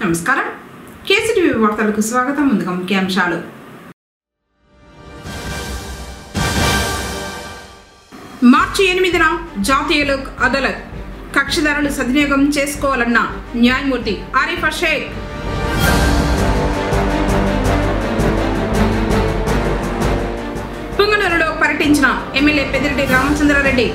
నమస్కారం కేసీటీవీ వార్తలకు స్వాగతం. ముందుగా ముఖ్యాంశాలు. మార్చి 8న జాతీయ లోక్ అదాలత్ కక్షిదారులు సద్వినియోగం చేసుకోవాలన్న న్యాయమూర్తి ఆరిఫ్ షేక్. పుంగనూరులో పర్యటించిన ఎమ్మెల్యే పెద్దిరెడ్డి రామచంద్రారెడ్డి.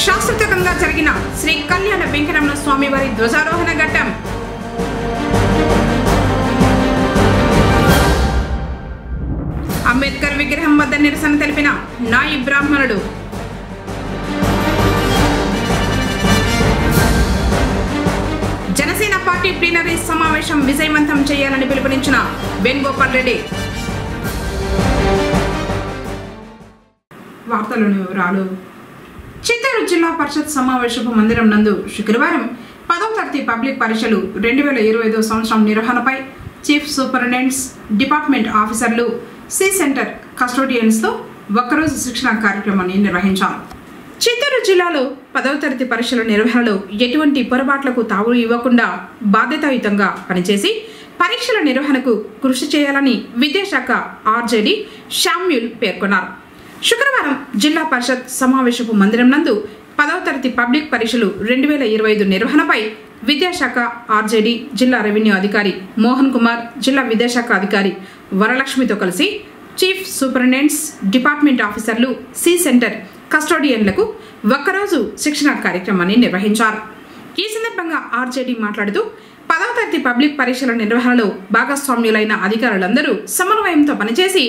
శాస్త్రోక్తంగా జరిగిన శ్రీ కళ్యాణ వెంకటరమణ స్వామి వారి ధ్వజారోహణ ఘట్టం. అంబేద్కర్ విగ్రహం వద్ద నిరసన తెలిపిన నాయి బ్రాహ్మణుడు. జనసేన పార్టీ ప్లీనరీ సమావేశం విజయవంతం చేయాలని పిలుపునిచ్చిన వేణుగోపాల్ రెడ్డి. వార్తలోని వివరాలు. చిత్తూరు జిల్లా పరిషత్ సమావేశపు మందిరం నందు శుక్రవారం 10వ తరగతి పబ్లిక్ పరీక్షలు 2025 సంవత్సరం నిర్వహణపై చీఫ్ సూపరింటెండెంట్స్, డిపార్ట్మెంట్ ఆఫీసర్లు, సి సెంటర్ కస్టోడియన్స్తో ఒక్కరోజు శిక్షణ కార్యక్రమాన్ని నిర్వహించారు. చిత్తూరు జిల్లాలో 10వ తరగతి పరీక్షల నిర్వహణలో ఎటువంటి పొరపాట్లకు తావు ఇవ్వకుండా బాధ్యతాయుతంగా పనిచేసి పరీక్షల నిర్వహణకు కృషి చేయాలని విద్యాశాఖ ఆర్జేడీ శామ్యూల్ పేర్కొన్నారు. శుక్రవారం జిల్లా పరిషత్ సమావేశపు మందిరం నందు 10వ తరగతి పబ్లిక్ పరీక్షలు 2025 నిర్వహణపై విద్యాశాఖ ఆర్జేడీ జిల్లా రెవెన్యూ అధికారి మోహన్ కుమార్, జిల్లా విద్యాశాఖ అధికారి వరలక్ష్మితో కలిసి చీఫ్ సూపరింటెండెంట్స్, డిపార్ట్మెంట్ ఆఫీసర్లు, సి సెంటర్ కస్టోడియన్లకు ఒక్కరోజు శిక్షణ కార్యక్రమాన్ని నిర్వహించారు. ఈ సందర్భంగా ఆర్జేడీ మాట్లాడుతూ 10వ తరగతి పబ్లిక్ పరీక్షల నిర్వహణలో భాగస్వామ్యులైన అధికారులందరూ సమన్వయంతో పనిచేసి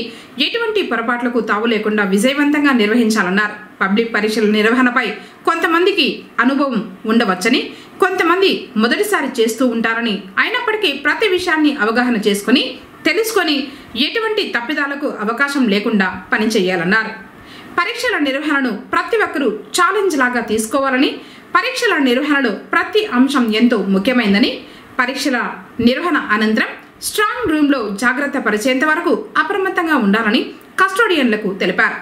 ఎటువంటి పొరపాట్లకు తావు లేకుండా విజయవంతంగా నిర్వహించాలన్నారు. పబ్లిక్ పరీక్షల నిర్వహణపై కొంతమందికి అనుభవం ఉండవచ్చని, కొంతమంది మొదటిసారి చేస్తూ ఉంటారని, అయినప్పటికీ ప్రతి విషయాన్ని అవగాహన చేసుకుని తెలుసుకొని ఎటువంటి తప్పిదాలకు అవకాశం లేకుండా పనిచేయాలన్నారు. పరీక్షల నిర్వహణను ప్రతి ఒక్కరూ ఛాలెంజ్ లాగా తీసుకోవాలని, పరీక్షల నిర్వహణలో ప్రతి అంశం ఎంతో ముఖ్యమైనదని, పరీక్షల నిర్వహణ అనంతరం స్ట్రాంగ్ రూమ్లో జాగ్రత్త పరిచేంత వరకు అప్రమత్తంగా ఉండాలని కస్టోడియన్లకు తెలిపారు.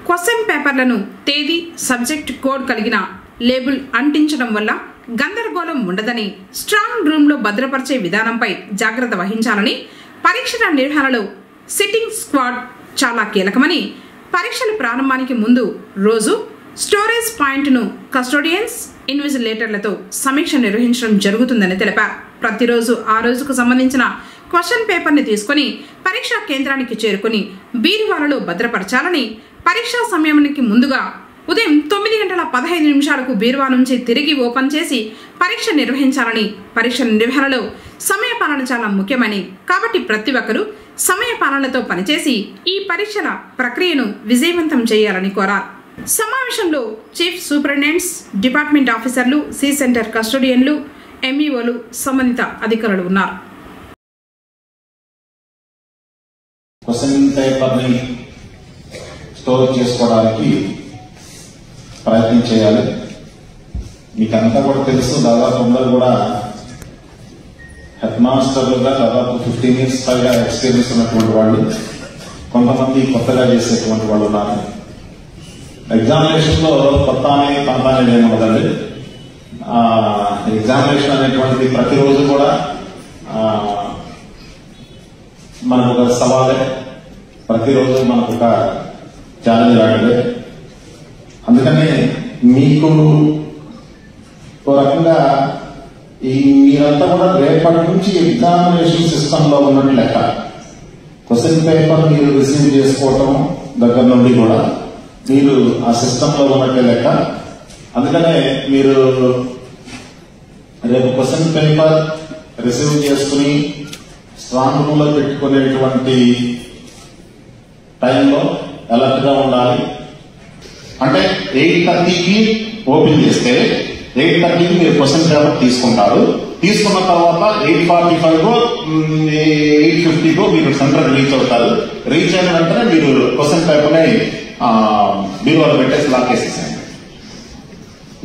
క్వశ్చన్ పేపర్లను తేదీ, సబ్జెక్ట్ కోడ్ కలిగిన లేబుల్ అంటించడం వల్ల గందరగోళం ఉండదని, స్ట్రాంగ్ రూమ్లో భద్రపరిచే విధానంపై జాగ్రత్త వహించాలని, పరీక్షల నిర్వహణలో సిట్టింగ్ స్క్వాడ్ చాలా కీలకమని, పరీక్షల ప్రారంభానికి ముందు రోజు స్టోరేజ్ పాయింట్ను కస్టోడియన్స్, ఇన్విజిలేటర్లతో సమీక్ష నిర్వహించడం జరుగుతుందని తెలిపారు. ప్రతిరోజు ఆ రోజుకు సంబంధించిన క్వశ్చన్ పేపర్ని తీసుకుని పరీక్షా కేంద్రానికి చేరుకుని బీరువాలలో భద్రపరచాలని, పరీక్షా సమయానికి ముందుగా ఉదయం 9:15 బీరువా నుంచి తిరిగి ఓపెన్ చేసి పరీక్ష నిర్వహించాలని, పరీక్ష నిర్వహణలో సమయపాలన చాలా ముఖ్యమని, కాబట్టి ప్రతి ఒక్కరూ సమయపాలనతో పనిచేసి ఈ పరీక్షల ప్రక్రియను విజయవంతం చేయాలని కోరారు. సమావేశంలో చీఫ్ సూపరింటెండెంట్స్, డిపార్ట్మెంట్ ఆఫీసర్లు, సి సెంటర్ కస్టోడియన్లు, ఎంఈఓలు, సంబంధిత అధికారులు ఉన్నారు. క్వశ్చన్ పేపర్ని స్టోర్ చేసుకోవడానికి ప్రయత్నం చేయాలి. మీకంతా కూడా తెలుసు, దాదాపు అందరూ కూడా హెడ్ మాస్టర్లుగా దాదాపు 15 years పైగా ఎక్స్పీరియన్స్ ఉన్నటువంటి వాళ్ళు, కొంతమంది కొత్తగా చేసేటువంటి వాళ్ళు ఉన్నారు. ఎగ్జామినేషన్ లో కొత్త అనే పంత అనేది ఏముండదండి. ఎగ్జామినేషన్ అనేటువంటిది ప్రతిరోజు కూడా మనకు ఒక సవాలే, ప్రతిరోజు మనకు ఒక ఛాలెంజ్ లాంటిదే. అందుకని మీకు ఒక రకంగా మీరంతా కూడా రేపటి నుంచి ఎగ్జామినేషన్ సిస్టమ్ లో ఉన్నట్టు లెక్క. క్వశ్చన్ పేపర్ మీరు రిసీవ్ చేసుకోవటం దగ్గర నుండి కూడా మీరు ఆ సిస్టమ్ లో ఉన్నట్టే లెక్క. అందుకనే మీరు రేపు క్వశ్చన్ పేపర్ రిసీవ్ చేసుకుని స్ట్రాంగ్ రూమ్ లో పెట్టుకునేటువంటి టైంలో అలర్ట్ గా ఉండాలి. అంటే 8:30కి ఓపెన్ చేస్తే 8:30కి మీరు క్వశ్చన్ పేపర్ తీసుకుంటారు. తీసుకున్న తర్వాత 8:45 8:50 మీరు సెంటర్ రీచ్ అవుతారు. రీచ్ అయిన వెంటనే మీరు క్వశ్చన్ పేపర్ ని బీరువాలో పెట్టేసి లాక్ వేసేసాయండి.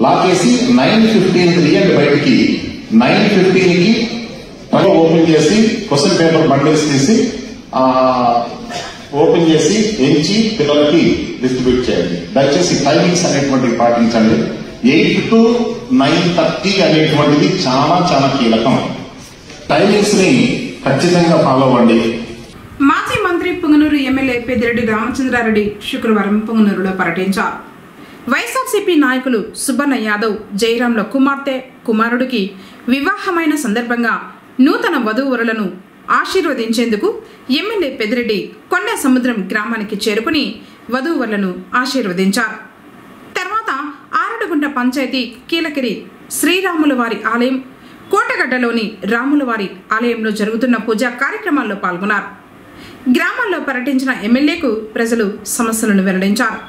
లాక్ వేసి 9:15 తీయండి బయటికి. 9:15కి ఓపెన్ చేసి క్వశ్చన్ పేపర్ బండిల్స్ తీసి ఓపెన్ చేసి ఎంచి పిల్లలకి డిస్ట్రిబ్యూట్ చేయండి. దయచేసి టైమింగ్స్ అనేటువంటివి పాటించండి. 8 to 9:30 అనేటువంటిది చాలా చాలా కీలకం. టైమింగ్స్ ని ఖచ్చితంగా ఫాలో అవ్వండి. మాజీ మంత్రి పుంగనూరు ఎమ్మెల్యే పెద్దిరెడ్డి రామచంద్రారెడ్డి శుక్రవారం పుంగనూరులో పర్యటించారు. వైఎస్ఆర్సీపీ నాయకులు సుబ్బన్న యాదవ్ జయరాంల కుమార్తె కుమారుడికి వివాహమైన సందర్భంగా నూతన వధూవరులను ఆశీర్వదించేందుకు ఎమ్మెల్యే పెద్దిరెడ్డి కొండ సముద్రం గ్రామానికి చేరుకుని వధూవరులను ఆశీర్వదించారు. తర్వాత ఆరడుగుంట పంచాయతీ కీలకిరి శ్రీరాములవారి ఆలయం, కోటగడ్డలోని రాములవారి ఆలయంలో జరుగుతున్న పూజా కార్యక్రమాల్లో పాల్గొన్నారు. గ్రామాల్లో పర్యటించిన ఎమ్మెల్యేకు ప్రజలు సమస్యలను వెల్లడించారు.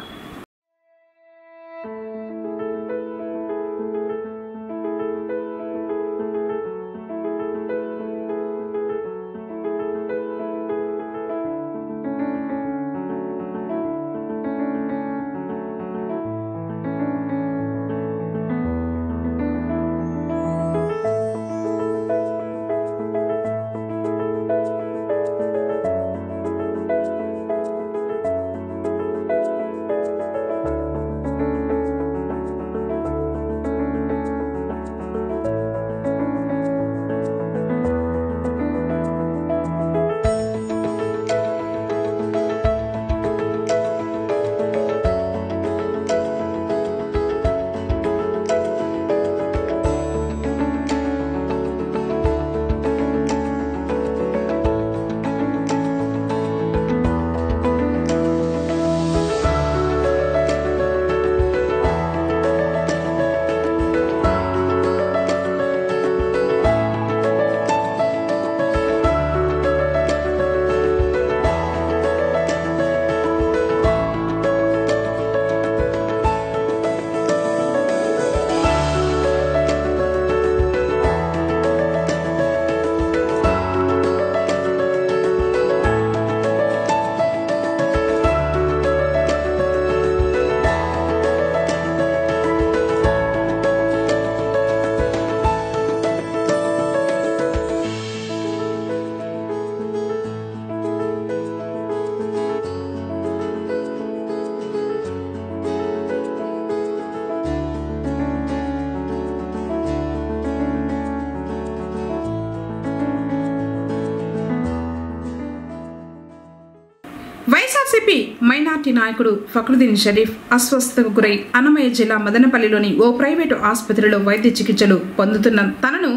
వైఎస్ఆర్సీపీ మైనార్టీ నాయకుడు ఫక్రుద్దీన్ షరీఫ్ అస్వస్థతకు గురై అన్నమయ్య జిల్లా మదనపల్లిలోని ఓ ప్రైవేటు ఆసుపత్రిలో వైద్య చికిత్సలు పొందుతున్న తనను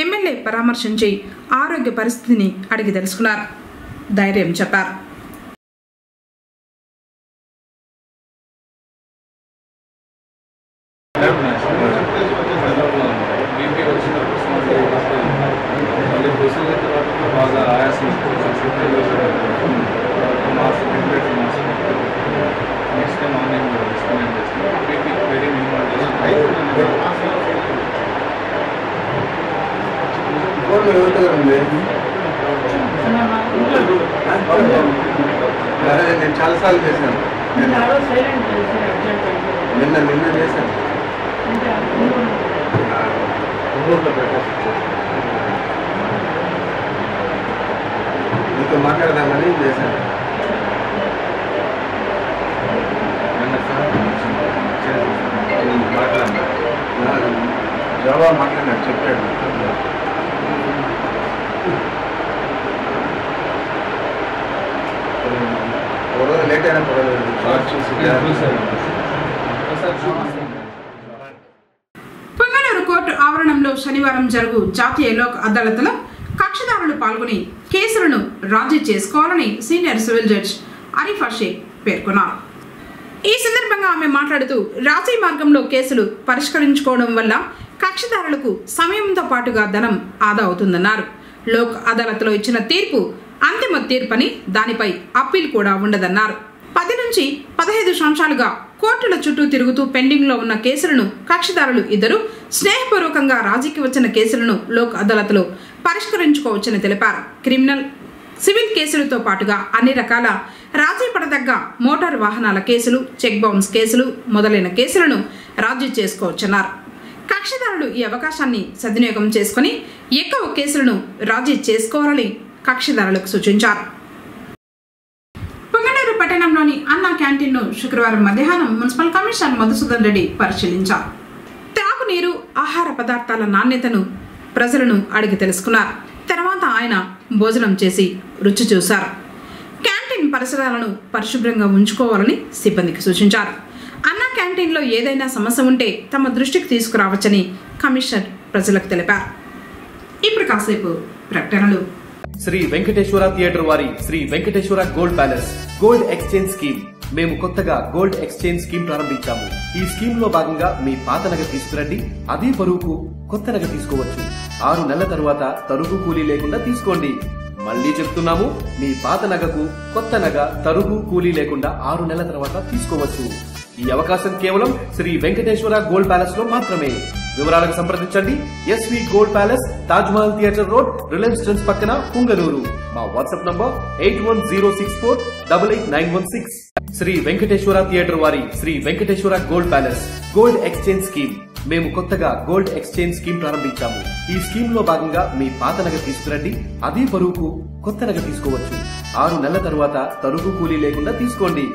ఎమ్మెల్యే పరామర్శించి ఆరోగ్య పరిస్థితిని అడిగి తెలుసుకున్నారు. ధైర్యం చెప్పారు. నేను చాలాసార్లు చేశాను. నిన్న చేశాను. మీతో మాట్లాడదామని చేశాను. జవాబు మాట్లాడినాడు, చెప్పాడు. లేట్ అయినా పుంగనూరు కోర్టు ఆవరణంలో శనివారం జరుగు జాతీయ లోక్ అదాలత్లో కక్షిదారులు పాల్గొని కేసులను రాజీ చేసుకోవాలని సీనియర్ సివిల్ జడ్జి అరిఫా షేక్ పేర్కొన్నారు. ఈ సందర్భంగా ఆమె మాట్లాడుతూ రాజీ మార్గంలో కేసులు పరిష్కరించుకోవడం వల్ల కక్షిదారులకు సమయంతో పాటుగా ధనం ఆదా అవుతుందన్నారు. లోక్ అదాలత్లో ఇచ్చిన తీర్పు అంతిమ తీర్పని, దానిపై అప్పీల్ కూడా ఉండదన్నారు. 10 నుంచి 15 సంవత్సరాలుగా కోర్టుల చుట్టూ తిరుగుతూ పెండింగ్లో ఉన్న కేసులను కక్షిదారులు ఇద్దరు స్నేహపూర్వకంగా రాజీకి వచ్చిన కేసులను లోక్ అదాలత్లో పరిష్కరించుకోవచ్చని తెలిపారు. క్రిమినల్, సివిల్ కేసులతో పాటుగా అన్ని రకాల రాజీ పడదగ్గ మోటారు వాహనాల కేసులు, చెక్ బౌన్స్ కేసులు మొదలైన కేసులను రాజీ చేసుకోవచ్చన్నారు. కక్షిదారులు ఈ అవకాశాన్ని సద్వినియోగం చేసుకుని ఎక్కువ కేసులను రాజీ చేసుకోవాలని కక్షిదారులకు సూచించారు. పుంగనూరు పట్టణంలోని అన్నా క్యాంటీన్ను శుక్రవారం మధ్యాహ్నం మున్సిపల్ కమిషనర్ మధుసూదన్ రెడ్డి పరిశీలించారు. తాగునీరు, ఆహార పదార్థాల నాణ్యతను ప్రజలను అడిగి తెలుసుకున్నారు. తర్వాత ఆయన భోజనం చేసి రుచి చూశారు. క్యాంటీన్ పరిసరాలను పరిశుభ్రంగా ఉంచుకోవాలని సిబ్బందికి సూచించారు. అన్న క్యాంటీన్లో ఏదైనా సమస్య ఉంటే తమ దృష్టికి తీసుకురావచ్చని కమిషనర్ ప్రజలకు తెలిపారు. ఇప్పుడు కాసేపు ప్రకటనలు. శ్రీ వెంకటేశ్వర థియేటర్ వారి Shri Venkateswara gold palace gold exchange scheme. మేము కొత్తగా గోల్డ్ ఎక్స్చేంజ్ స్కీమ్ ప్రారంభించాము. ఈ స్కీమ్ లో భాగంగా మీ పాత నగ తీసుకురండి, అదే బరువుకు కొత్త నగ తీసుకోవచ్చు. 6 నెలల తరువాత తరుగు కూలీ లేకుండా తీసుకోండి. మళ్ళీ చెప్తున్నాము, మీ పాత నగకు కొత్త నగ తరుగు కూలీ లేకుండా 6 నెలల తర్వాత తీసుకోవచ్చు. ఈ అవకాశం కేవలం శ్రీ వెంకటేశ్వర గోల్డ్ ప్యాలెస్ లో మాత్రమే. వివరాలకు సంప్రదించండి. SV gold palace, Taj Mahal theatre road, Reliance Trends పక్కన, పుంగనూరు. మా WhatsApp number 8106488916. Shri Venkateswara theatre వారి Shri Venkateswara gold palace gold exchange scheme. మేము కొత్తగా గోల్డ్ ఎక్స్చేంజ్ స్కీమ్ ప్రారంభించాము. ఈ స్కీమ్ లో భాగంగా మీ పాత నగ తీసుకురండి, అదే బరువుకు కొత్త నగ తీసుకోవచ్చు. 6 నెలల తరువాత తరుగు కూలీ లేకుండా తీసుకోండి.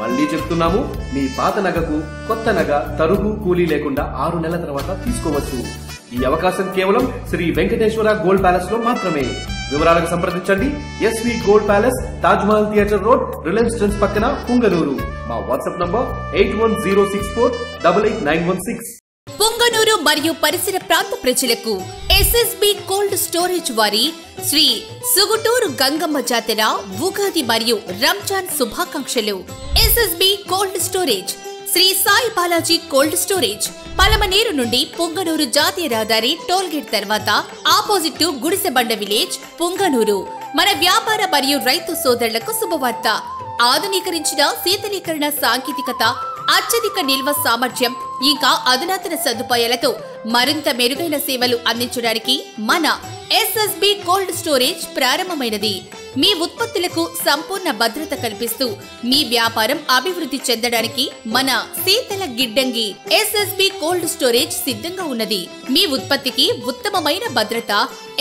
మళ్ళీ చెప్తున్నాము, మీ పాత నగకు కొత్త నగ తరుగు కూలీ లేకుండా 6 నెలల తర్వాత తీసుకోవచ్చు. ఈ అవకాశం కేవలం శ్రీ వెంకటేశ్వర గోల్డ్ ప్యాలెస్ లో మాత్రమే. వివరాలకు సంప్రదించండి. SV gold palace, Taj Mahal theatre road, Reliance Trends పక్కన, పుంగనూరు. మా వాట్సాప్ నంబర్ 8106488916. పుంగనూరు మరియు పరిసర ప్రాంత ప్రజలకు ఎస్ఎస్బి కోల్డ్ స్టోరేజ్ వారి శ్రీ సుగుటూరు గంగమ్మ జాతర, ఉగాది మరియు రంజాన్ శుభాకాంక్షలు. SSB cold storage, Sri Sai Balaji cold storage, Palamaner నుండి పుంగనూరు జాతీయ రహదారి టోల్గేట్ తర్వాత ఆపోజిట్ గుడిసెబండ విలేజ్, పుంగనూరు. మన వ్యాపార మరియు రైతు సోదరులకు శుభవార్త. ఆధునీకరించిన శీతలీకరణ సాంకేతికత, అత్యధిక నిల్వ సామర్థ్యం ఇంకా అధునాతన సదుపాయాలతో మరింత మెరుగైన సేవలు అందించడానికి మన ఎస్ఎస్బి కోల్డ్ స్టోరేజ్ ప్రారంభమైనది. మీ ఉత్పత్తులకు సంపూర్ణ భద్రత కల్పిస్తూ మీ వ్యాపారం అభివృద్ధి చెందడానికి మన శీతల గిడ్డంగి ఎస్ఎస్బి కోల్డ్ స్టోరేజ్ సిద్ధంగా ఉన్నది. మీ ఉత్పత్తికి ఉత్తమమైన భద్రత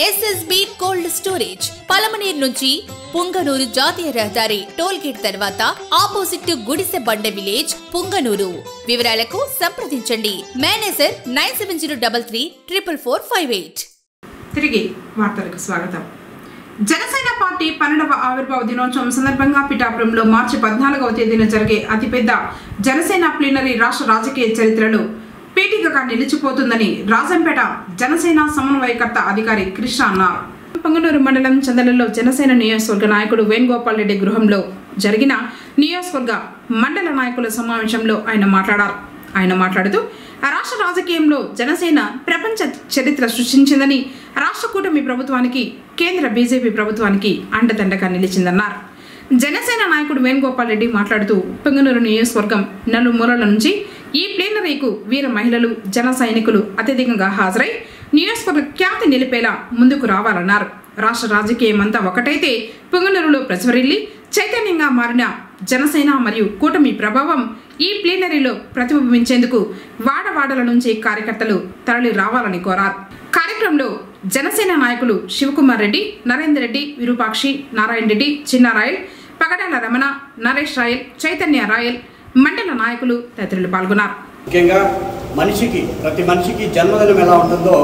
ఎస్ఎస్బి కోల్డ్ స్టోరేజ్, పలమనేరు నుంచి పుంగనూరు జాతీయ రహదారి టోల్గేట్ తర్వాత ఆపోజిట్ గుడిసె బండ విలేజ్, పుంగనూరు. వివరాలకు సంప్రదించండి. మేనేజర్ 9733344558. తిరిగి వార్తలకు స్వాగతం. జనసేన పార్టీ 12వ ఆవిర్భావ దినోత్సవం సందర్భంగా పిఠాపురంలో మార్చి 14వ తేదీన జరిగే అతిపెద్ద జనసేన ప్లీనరీ రాష్ట్ర రాజకీయ చరిత్రలో పీఠికగా నిలిచిపోతుందని రాజంపేట జనసేన సమన్వయకర్త అధికారి కృష్ణ అన్నారు. పొంగనూరు మండలం చందలలో జనసేన నియోజకవర్గ నాయకుడు వేణుగోపాల్ రెడ్డి గృహంలో జరిగిన నియోజకవర్గ మండల నాయకుల సమావేశంలో ఆయన మాట్లాడుతూ రాష్ట్ర రాజకీయంలో జనసేన ప్రపంచ చరిత్ర సృష్టించిందని, రాష్ట్ర కూటమి ప్రభుత్వానికి, కేంద్ర బీజేపీ ప్రభుత్వానికి అండదండగా నిలిచిందన్నారు. జనసేన నాయకుడు వేణుగోపాల్ రెడ్డి మాట్లాడుతూ పొంగనూరు నియోజకవర్గం నలుమూలల నుంచి ఈ ప్లీనరీకు వీర మహిళలు, జన సైనికులు అత్యధికంగా హాజరై నియోజకవర్గ ఖ్యాతి నిలిపేలా ముందుకు రావాలన్నారు. రాష్ట్ర రాజకీయం అంతా ఒకటైతే పొంగనూరులో ప్రజ్వరిల్లి చైతన్యంగా మారిన జనసేన మరియు కూటమి ప్రభావం ఈ ప్లీనరీలో ప్రతిబింబించేందుకు వాడవాడల నుంచి కార్యకర్తలు తరలి రావాలని కోరారు. కార్యక్రమంలో జనసేన నాయకులు శివకుమార్ రెడ్డి, నరేందర్ రెడ్డి, విరూపాక్షి, నారాయణ రెడ్డి, చిన్నారాయల్, పగడాల రమణ, నరేష్ రాయల్, చైతన్య రాయల్, మండల నాయకులు తదితరులు పాల్గొన్నారు. ముఖ్యంగా ప్రతి మనిషికి జన్మదినం ఎలా ఉంటుందో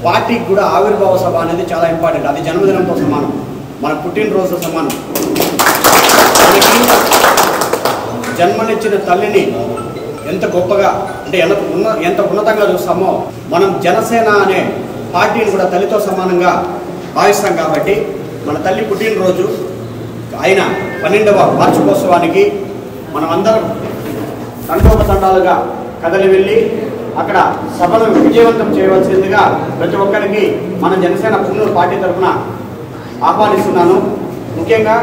పార్టీకి కూడా ఆవిర్భావ సభ అనేది చాలా ఇంపార్టెంట్. అది జన్మదినంతో సమానం, మన పుట్టినరోజు సమానం. జన్మనిచ్చిన తల్లిని ఎంత గొప్పగా అంటే ఎంత ఉన్నతంగా చూస్తామో మనం జనసేన అనే పార్టీని కూడా తల్లితో సమానంగా భావిస్తాం. కాబట్టి మన తల్లి పుట్టినరోజు అయిన 12వ వార్షికోత్సవానికి మనం అందరం తండోపతండాలుగా కదలి వెళ్ళి అక్కడ సభను విజయవంతం చేయవలసిందిగా ప్రతి ఒక్కరికి మన జనసేన పుంగనూరు పార్టీ తరఫున ఆహ్వానిస్తున్నాను. ముఖ్యంగా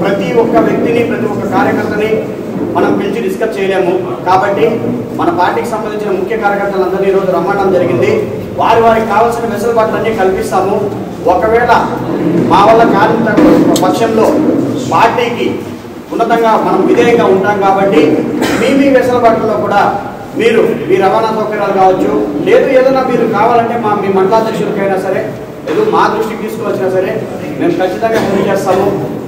ప్రతి ఒక్క వ్యక్తిని, ప్రతి ఒక్క కార్యకర్తని మనం పిలిచి డిస్కస్ చేయలేము. కాబట్టి మన పార్టీకి సంబంధించిన ముఖ్య కార్యకర్తలందరినీ ఈరోజు రమ్మడం జరిగింది. వారికి కావాల్సిన వెసులుబాట్లన్నీ కల్పిస్తాము. ఒకవేళ మా వల్ల కాని పక్షంలో పార్టీకి ఉన్నతంగా మనం విధేయంగా ఉంటాం. కాబట్టి మీ వెసులుబాట్లలో కూడా మీరు మీ రవాణా సౌకర్యాలు కావచ్చు, లేదు ఏదైనా మీరు కావాలంటే మీ మండలాధ్యక్షులకైనా సరే, లేదు మా దృష్టికి తీసుకువచ్చినా సరే మేము ఖచ్చితంగా కృషి చేస్తాము.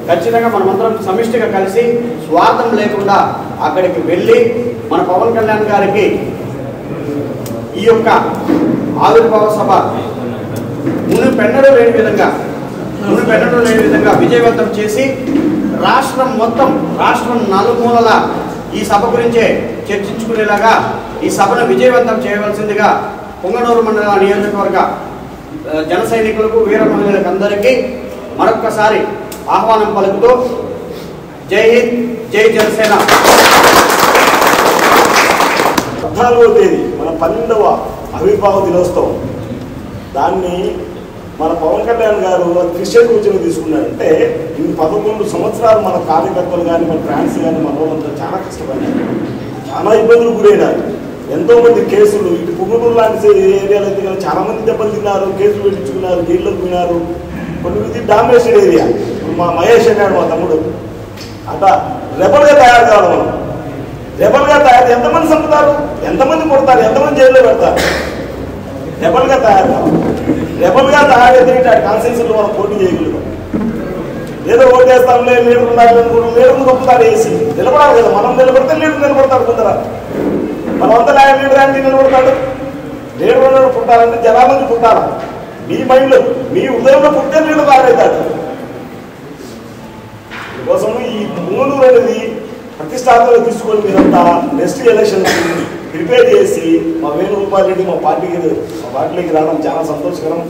ఖచ్చితంగా మనమందరం సమిష్టిగా కలిసి స్వార్థం లేకుండా అక్కడికి వెళ్ళి మన పవన్ కళ్యాణ్ గారికి ఈ యొక్క ఆవిర్భావ సభ మునుపెన్నడూ లేని విధంగా విజయవంతం చేసి రాష్ట్రం నలుమూలల ఈ సభ గురించే చర్చించుకునేలాగా ఈ సభను విజయవంతం చేయవలసిందిగా పొంగనూరు మండల నియోజకవర్గ జన సైనికులకు వీర మహిళలకు అందరికీ మరొక్కసారి ఆహ్వానం పలుకుతూ జై హింద్, జై జనసేన. 14వ తేదీ మన 12వ ఆవిర్భావ దినోత్సవం. దాన్ని మన పవన్ కళ్యాణ్ గారు క్రిస్టియన్ ఉద్యమం తీసుకున్నారంటే ఇన్ని 11 సంవత్సరాలు మన కార్యకర్తలు కానీ మన ఫ్యాన్స్ కానీ మన వాళ్ళంతా చాలా కష్టపడ్డారు, చాలా ఇబ్బందులు గురైనారు. ఎంతోమంది కేసులు ఇటు పుంగనూరు లాంటి ఏరియాలో అయితే కానీ చాలామంది దెబ్బలు తిన్నారు, కేసులు పెట్టించుకున్నారు, జైల్లోకి పోయినారు. కొన్ని డామినేషన్ ఏరియా. మా మహేష్ అన్నాడు మా తమ్ముడు, అట్లా రెబల్గా తయారు కావాలి. మనం రెబల్గా తయారు ఎంతమంది చంపుతారు, ఎంతమంది కొడతారు, ఎంతమంది జైల్లో పెడతారు. రెబల్గా తయారు కావాలి. రెబల్గా తయారైతే కాన్స్టిట్యూన్సీలో మనం పోటీ చేయగలుగుతాం. ఏదో ఓటేస్తాంలే లీడర్ ఉండాలనుకుంటాం, లీడర్ను తప్పుతారు వేసి నిలబడాలి కదా. మనం నిలబడితే లీడర్ నిలబడతాడు. కొందర మనమంతా లీడర్ అంటే నిలబడతాడు. లీడర్ ఉన్నాడు పుట్టాలంటే జనాలని పుట్టాలి. మీ మైండ్లో మీ ఉదయంలో పుట్టే లీడర్ తయారవుతాడు. అందుకోసం ఈ పొంగనూరు అనేది ప్రతిష్టాత్మకంగా తీసుకొని మీరంతా నెక్స్ట్ ఎలక్షన్ ప్రిపేర్ చేసి మా వేణుగోపాల్ రెడ్డి మా పార్టీలోకి రావడం చాలా సంతోషకరం.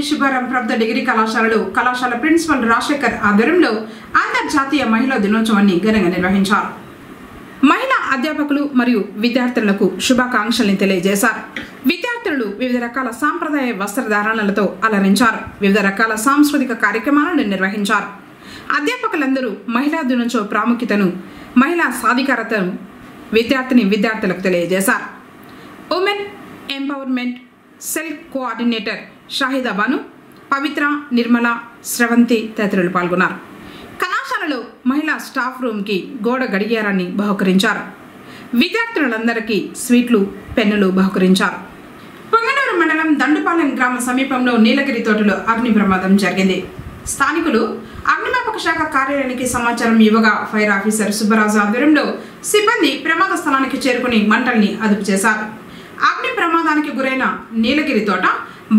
శుభారం ప్రభుత్వ డిగ్రీ కళాశాల ప్రిన్సిపల్ రాజశేఖర్ ఆధ్వర్యంలో అంతర్జాతీయ మహిళా దినోత్సవాన్ని ఘనంగా నిర్వహించారు. మహిళా అధ్యాపకులు మరియు విద్యార్థులకు శుభాకాంక్షల్ని తెలియజేశారు. విద్యార్థులు వివిధ రకాల సాంప్రదాయ వస్త్రధారణలతో అలరించారు. వివిధ రకాల సాంస్కృతిక కార్యక్రమాలను నిర్వహించారు. అధ్యాపకులందరూ మహిళా దినోత్సవ ప్రాముఖ్యతను, మహిళా సాధికారతను విద్యార్థులకు తెలియజేశారు. Women empowerment cell coordinator Shahida Banu, Pavitra, Nirmala, Sravanthi తదితరులు పాల్గొన్నారు. కళాశాలలో మహిళా స్టాఫ్ రూమ్కి గోడ గడియారాన్ని బహుకరించారు. విద్యార్థులందరికీ స్వీట్లు, పెన్నులు బహుకరించారు. పొంగనూరు మండలం దండుపాలెం గ్రామ సమీపంలో నీలగిరి తోటలో అగ్ని ప్రమాదం జరిగింది. స్థానికులు అగ్నిమాపక శాఖ కార్యాలయానికి సమాచారం ఇవ్వగా ఫైర్ ఆఫీసర్ సుబ్బరాజు ఆధ్వర్యంలో సిబ్బంది ప్రమాద స్థలానికి చేరుకుని మంటల్ని అదుపు చేశారు. అగ్ని ప్రమాదానికి గురైన నీలగిరి తోట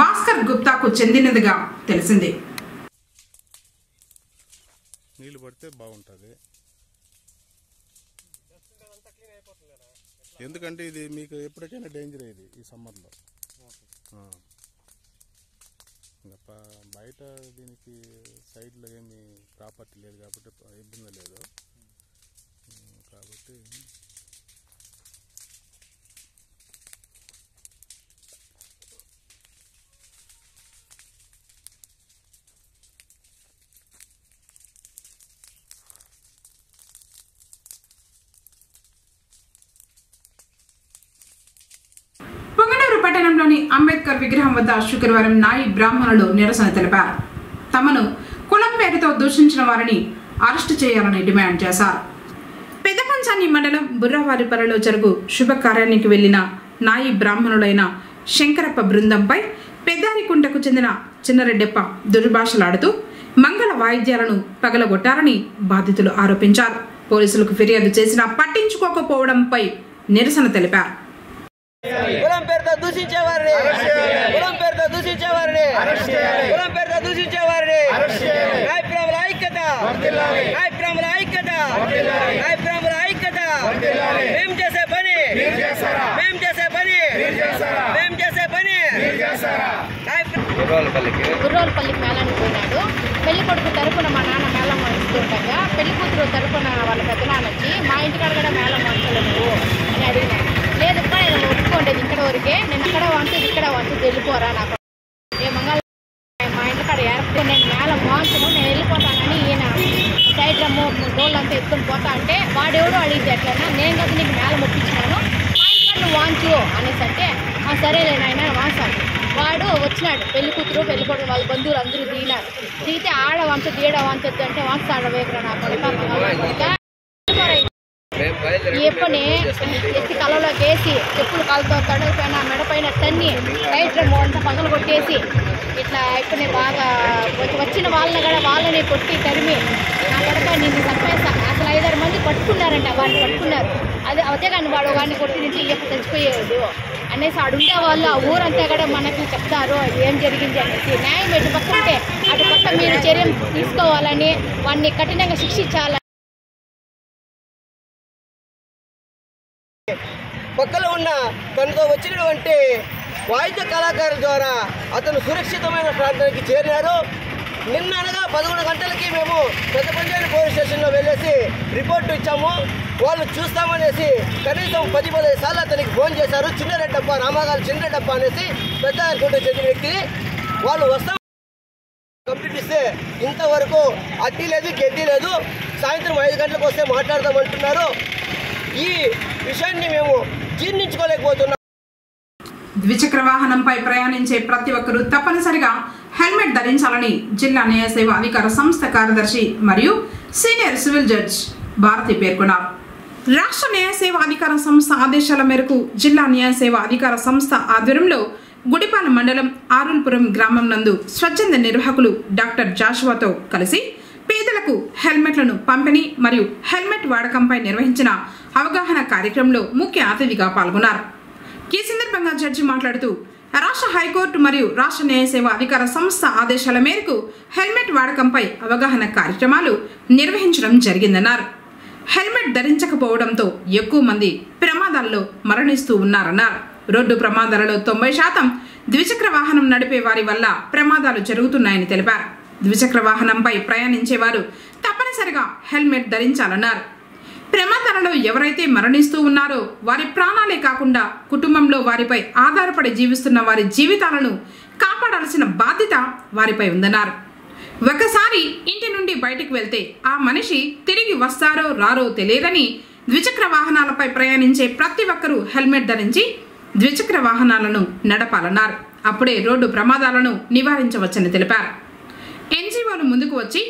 భాస్కర్ గుప్తాకు చెందినదిగా తెలిసింది. నీళ్ళు పడితే బాగుంటుంది, ఎందుకంటే ఇది మీకు ఎప్పటికైనా డేంజర్ ఇది ఈ సమ్మర్లో. బయట దీనికి సైడ్లో ఏమి ప్రాపర్టీ లేదు కాబట్టి ఇబ్బంది లేదు. కాబట్టి పట్టణంలోని అంబేద్కర్ విగ్రహం వద్ద శుక్రవారం నాయి బ్రాహ్మణులు నిరసన తెలిపారు. తమను కులం పేరుతో దూషించిన వారిని అరెస్టు చేయాలని డిమాండ్ చేశారు. పెద్దపంచాని మండలం బుర్రవారిపల్లిలో జరుగు శుభకార్యానికి వెళ్లిన నాయి బ్రాహ్మణులైన శంకరప్ప బృందంపై పెద్దారికుంటకు చెందిన చిన్నరెడ్డప్ప దుర్భాషలాడుతూ మంగళ వాయిద్యాలను పగలగొట్టారని బాధితులు ఆరోపించారు. పోలీసులకు ఫిర్యాదు చేసినా పట్టించుకోకపోవడంపై నిరసన తెలిపారు. కులం పేరుతో దూషించేవారిని, కులం పేరుతో దూషించేవారిని, కులం పేరుతో దూషించేవారిని నాయబ్రాహ్మణ ఐక్యత, నాయబ్రాహ్మణ ఐక్యత, నాయబ్రాహ్మణ ఐక్యత. మేము చేసే పని, మేము చేసే పని, మేము చేసే పని. గుర్రోలపల్లికి మేళానికి పోయినాడు. పెళ్లి కొడుకు తరపున మా నాన్న మేళం వంచుతుండగా పెళ్లి కూతురు తరపున వాళ్ళ పెద్దనాన్న వచ్చి మా ఇంటికాడ కూడా మేళం వంచలేదు నువ్వు అని అడిగినాడు. లేదు నేను ఒప్పుకోండి, ఇక్కడ వరకే, నేను అక్కడ వంచదు ఇక్కడ వంచదు, వెళ్ళిపోరా నాకు ఏ మంగళ మా ఇంటికాడ ఏర్పడి నేను మేళం వాంచను, నేను వెళ్ళిపోతానని ఈయన టైర్ డ్రమ్ము డోళ్ళంతా ఎత్తుకొని పోతా అంటే వాడెవడో అడిగితే ఎట్లన్నా నేను కదా నీకు మేళం ఒప్పించినాను నువ్వు వాంచు అనేసి అంటే సరేలే నాయన వాంచాలి. వాడు వచ్చినాడు పెళ్లి కూతురు పెళ్లి కొడుకు వాళ్ళ బంధువులు అందరూ దిగినారు. దిగితే ఆడ వంచొద్దు ఈడ వంచొద్దు అంటే వంచాడ వేగరా నా కొడుక ఎప్పని ఎత్తి కళ్ళలోకి వేసి చెప్పులు కాలుతో తడపైన మెడపైన తన్ని టైర్ డ్రమ్ అంతా పగలు కొట్టేసి ఇట్లా ఎప్పని బాగా వచ్చిన వాళ్ళని కూడా వాళ్ళని కొట్టి తరిమి నా కొడుక నేను చంపేస్తా. అసలు 5-6 మంది పట్టుకున్నారంట, వాడిని పట్టుకున్నారు. అదే కానీ వాడు వాడిని కొట్టి నుంచి ఇయ్యప్ప చచ్చిపోయేది అనేసి ఆడుండే వాళ్ళు ఆ ఊరంతా కూడా మనకి చెప్తారు ఏం జరిగింది అనేసి. న్యాయం ఎటు పక్క ఉంటే అటు పక్క మీరు చర్య తీసుకోవాలని వాడిని కఠినంగా శిక్షించాలని. పక్కలో ఉన్న తనతో వచ్చినటువంటి వాయిద్య కళాకారుల ద్వారా అతను సురక్షితమైన ప్రాంతానికి చేరినారు. నిన్న అనగా 11 గంటలకి మేము పెద్ద పంచాయతీ పోలీస్ స్టేషన్లో వెళ్ళేసి రిపోర్టు ఇచ్చాము. వాళ్ళు చూస్తామనేసి కనీసం 10-15 సార్లు అతనికి ఫోన్ చేశారు. చిన్నరెడ్డప్ప రామాగారు చిన్నరెడ్డప్ప అనేసి పెద్ద అనుకుంటూ చెందిన వ్యక్తి. వాళ్ళు వస్తాం కంప్లీట్ ఇస్తే ఇంతవరకు అడ్డీ లేదు గడ్డి లేదు. సాయంత్రం 5 గంటలకు వస్తే మాట్లాడదామంటున్నారు. ఈ విషయాన్ని మేము జీర్ణించుకోలేకపోతున్నాం. ద్విచక్ర వాహనంపై ప్రయాణించే ప్రతి ఒక్కరూ తప్పనిసరిగా హెల్మెట్ ధరించాలని జిల్లా న్యాయ సేవ అధికార సంస్థ కార్యదర్శి మరియు సీనియర్ సివిల్ జడ్జ్ భారతి పేర్కొన్నారు. రాష్ట్ర న్యాయ సేవ అధికార సంస్థ ఆదేశాల మేరకు జిల్లా న్యాయ సేవ అధికార సంస్థ ఆధ్వర్యంలో గుడిపాల మండలం ఆరుల్పురం గ్రామం నందు స్వచ్ఛంద నిర్వాహకులు డాక్టర్ జాషువాతో కలిసి పేదలకు హెల్మెట్లను పంపిణీ మరియు హెల్మెట్ వాడకంపై నిర్వహించిన అవగాహన కార్యక్రమంలో ముఖ్య అతిథిగా పాల్గొన్నారు. ఈ సందర్భంగా జడ్జి మాట్లాడుతూ రాష్ట్ర హైకోర్టు మరియు రాష్ట్ర న్యాయ సేవ అధికార సంస్థ ఆదేశాల మేరకు హెల్మెట్ వాడకంపై అవగాహన కార్యక్రమాలు నిర్వహించడం జరిగిందన్నారు. హెల్మెట్ ధరించకపోవడంతో ఎక్కువ మంది ప్రమాదాల్లో మరణిస్తూ ఉన్నారన్నారు. రోడ్డు ప్రమాదాలలో 90% ద్విచక్ర వాహనం నడిపే వారి వల్ల ప్రమాదాలు జరుగుతున్నాయని తెలిపారు. ద్విచక్ర వాహనంపై ప్రయాణించేవారు తప్పనిసరిగా హెల్మెట్ ధరించాలన్నారు. ప్రమాదాలలో ఎవరైతే మరణిస్తూ ఉన్నారో వారి ప్రాణాలే కాకుండా కుటుంబంలో వారిపై ఆధారపడి జీవిస్తున్న వారి జీవితాలను కాపాడాల్సిన బాధ్యత వారిపై ఉందన్నారు. ఒకసారి ఇంటి నుండి బయటికి వెళ్తే ఆ మనిషి తిరిగి వస్తారో రారో తెలియదని ద్విచక్ర వాహనాలపై ప్రయాణించే ప్రతి ఒక్కరూ హెల్మెట్ ధరించి ద్విచక్ర వాహనాలను నడపాలన్నారు. అప్పుడే రోడ్డు ప్రమాదాలను నివారించవచ్చని తెలిపారు. ఎన్జీఓలు ముందుకు వచ్చి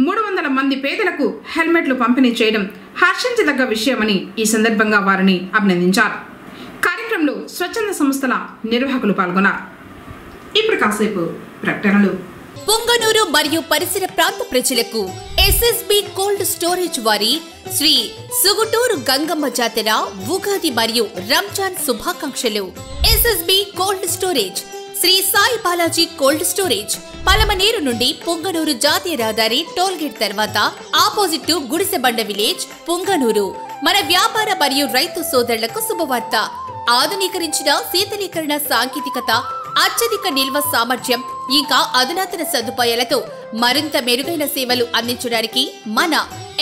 300 మంది పేదలకు హెల్మెట్లు పంపిణీ చేయడం హర్షించదగ్గ విషయమని ఈ సందర్భంగా వారిని అభినందించారు. కార్యక్రమంలో స్వచ్ఛంద సంస్థల నిర్వాహకులు పాల్గొన్నారు. ఇప్పుడు కాసేపు ప్రకటనలు. పుంగనూరు మరియు పరిసర ప్రాంత ప్రజలకు ఎస్ఎస్బి కోల్డ్ స్టోరేజ్ వారి శ్రీ సుగుటూరు గంగమ్మ జాతర ఉగాది మరియు రంజాన్ శుభాకాంక్షలు. SSB cold storage Sri Sai Balaji cold storage Palamaner నుండి పుంగనూరు జాతీయ రహదారి టోల్ గేట్ తర్వాత opposite to Gudisebanda village Punganur. మన వ్యాపార మరియు రైతు సోదరులకు శుభవార్త. ఆధునీకరించిన శీతలీకరణ సాంకేతికత, అత్యధిక నిల్వ సామర్థ్యం ఇంకా అధునాతన సదుపాయాలతో మరింత మెరుగైన సేవలు అందించడానికి మన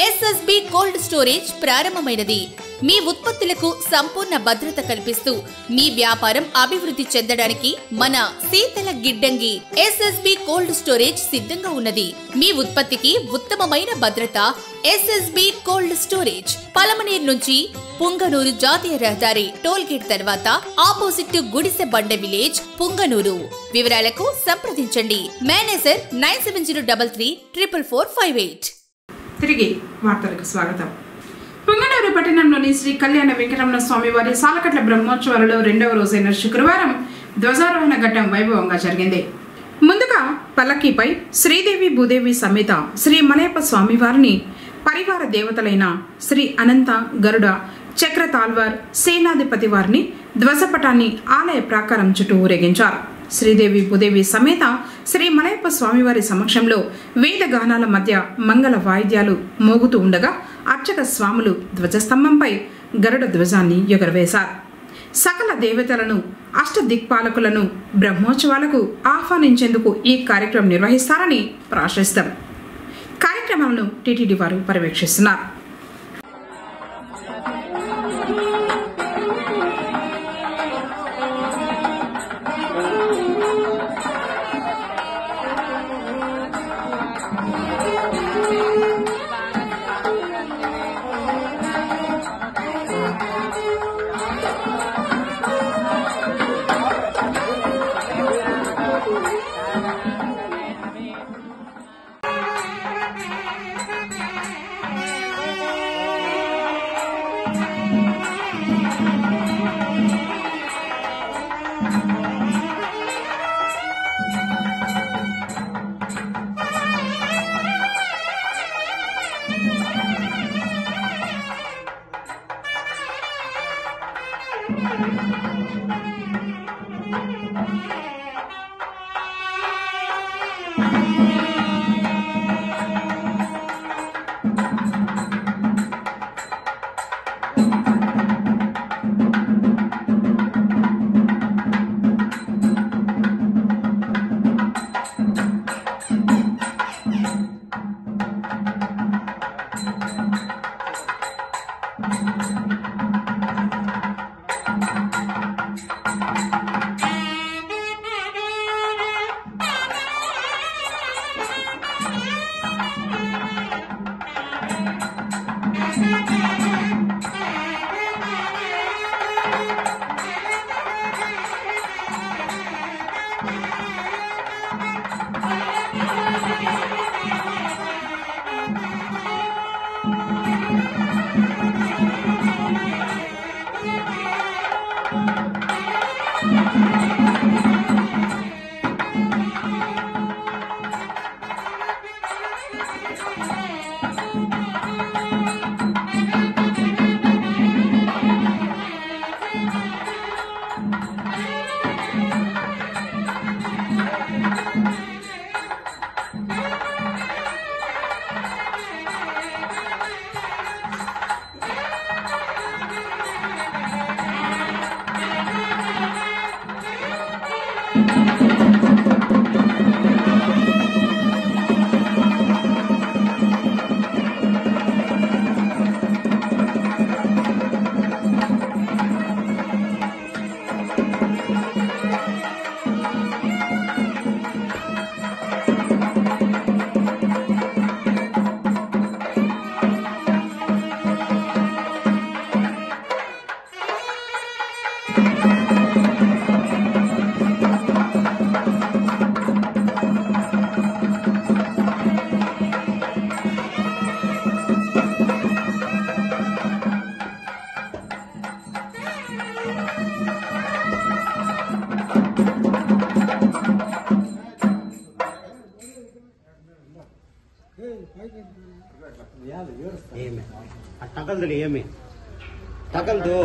ఎస్ఎస్బి కోల్డ్ స్టోరేజ్ ప్రారంభమైనది. మీ ఉత్పత్తులకు సంపూర్ణ భద్రత కల్పిస్తూ మీ వ్యాపారం అభివృద్ధి చెందడానికి మన శీతల గిడ్డంగి ఎస్ఎస్బి కోల్డ్ స్టోరేజ్ సిద్ధంగా ఉన్నది. మీ ఉత్పత్తికి ఉత్తమమైన భద్రత ఎస్ఎస్బి కోల్డ్ స్టోరేజ్ పలమనేరు నుంచి పుంగనూరు జాతీయ రహదారి టోల్ గేట్ తర్వాత ఆపోజిట్ గుడిసె బండ విలేజ్ పుంగనూరు. వివరాలకు సంప్రదించండి. మేనేజర్ 9703344558. తిరిగి వార్తలకు స్వాగతం. పుంగనూరు పట్టణంలోని శ్రీ కళ్యాణ వెంకటరమణ స్వామి వారి సాలకట్ల బ్రహ్మోత్సవాలలో 2వ రోజైన శుక్రవారం ధ్వజారోహణ ఘట్టం వైభవంగా జరిగింది. ముందుగా పల్లకీపై శ్రీదేవి భూదేవి సమేత శ్రీ మలయప్ప స్వామివారిని పరివార దేవతలైన శ్రీ అనంత, గరుడ, చక్ర తాల్వార్, సేనాధిపతి వారిని ధ్వజపటాన్ని ఆలయ ప్రాకారం చుట్టూ ఊరేగించారు. శ్రీదేవి భూదేవి సమేత శ్రీ మలయప్ప స్వామివారి సమక్షంలో వేద గానాల మధ్య మంగళ వాయిద్యాలు మోగుతూ ఉండగా అర్చక స్వాములు ధ్వజస్తంభంపై గరుడ ధ్వజాన్ని ఎగురవేశారు. సకల దేవతలను, అష్టదిక్పాలకులను బ్రహ్మోత్సవాలకు ఆహ్వానించేందుకు ఈ కార్యక్రమం నిర్వహిస్తారని ప్రాశస్తం. కార్యక్రమాలను టీటీడీ వారు పర్యవేక్షిస్తున్నారు. తగలదు ఏమి తగలదు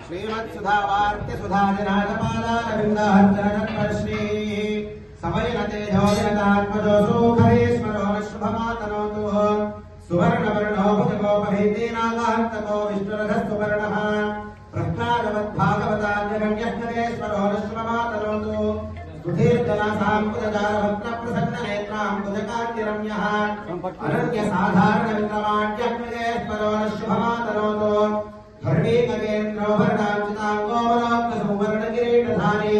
श्रीमत्सुधावार्त्य सुधाजनादपादारविन्दार्चनश्री समयन तेजोजनतात्मजो सुखरीश्वरो शुभमातनोतु सुवर्णवर्णो भुजगोपभीतीनागार्तको विष्णुरथस्तुवर्णः प्रश्नागवद्भागवतान्यगण्यश्वरेश्वरो शुभमातनोतु सुधीर्जनसाम्बुदजारभक्तप्रसन्ननेत्राम्बुजकान्तिरम्यः अनन्यसाधारणविक्रमाण्यग्निरेश्वरो शुभमातनोतु धर्मीककेन्द्रो भरणाञ्चिताङ्गो मनोक्तसुवर्णकिरीटः दधानि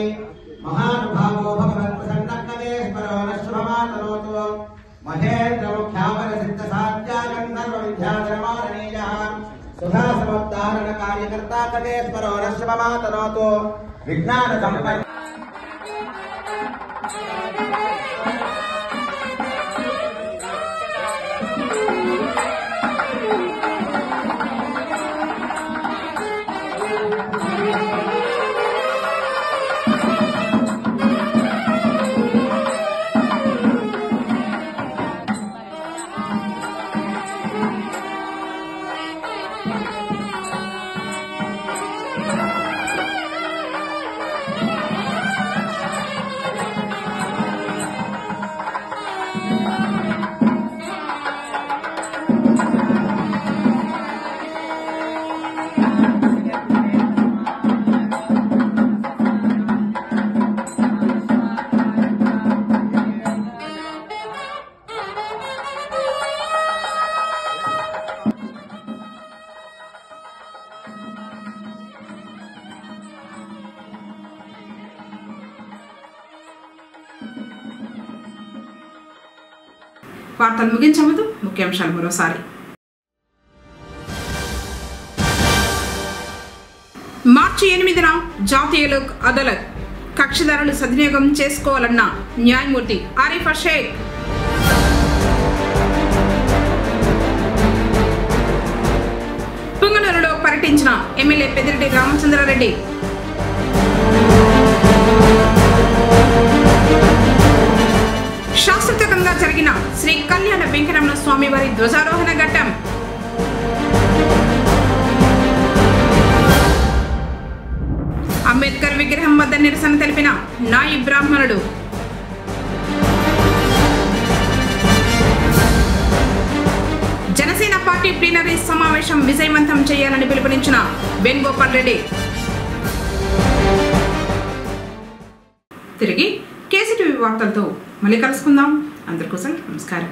महानुभावो भगवत्प्रसन्नकवेश्वरो न शुभमातनोतु महेन्द्र मुख्यावर सिद्ध साध्या गंधर्व विद्याधर्मारणीयः सुधा समुद्धारण कार्यकर्ता कवेश्वरो न शुभमातनोतु विज्ञान संपन्न వార్తలు ముగించే ముందు ముఖ్యాంశాలు మరోసారి. మార్చి 8న జాతీయ లోక్ అదాలత్ కక్షిదారులు సద్వినియోగం చేసుకోవాలన్న న్యాయమూర్తి ఆరిఫా షేక్. పుంగనూరులో పర్యటించిన ఎమ్మెల్యే పెద్దిరెడ్డి రామచంద్రారెడ్డి. శాస్త్రోక్తంగా జరిగిన శ్రీ కళ్యాణ వెంకటరమణ స్వామి వారి ధ్వజారోహణ ఘట్టం. అంబేద్కర్ విగ్రహం వద్ద నిరసన తెలిపిన నాయి బ్రాహ్మణుడు. జనసేన పార్టీ ప్లీనరీ సమావేశం విజయవంతం చేయాలని పిలుపునిచ్చిన వేణుగోపాల్ రెడ్డి. తిరిగి కేసీటీవీ వార్తలతో మళ్ళీ కలుసుకుందాం. అందరికోసం నమస్కారం.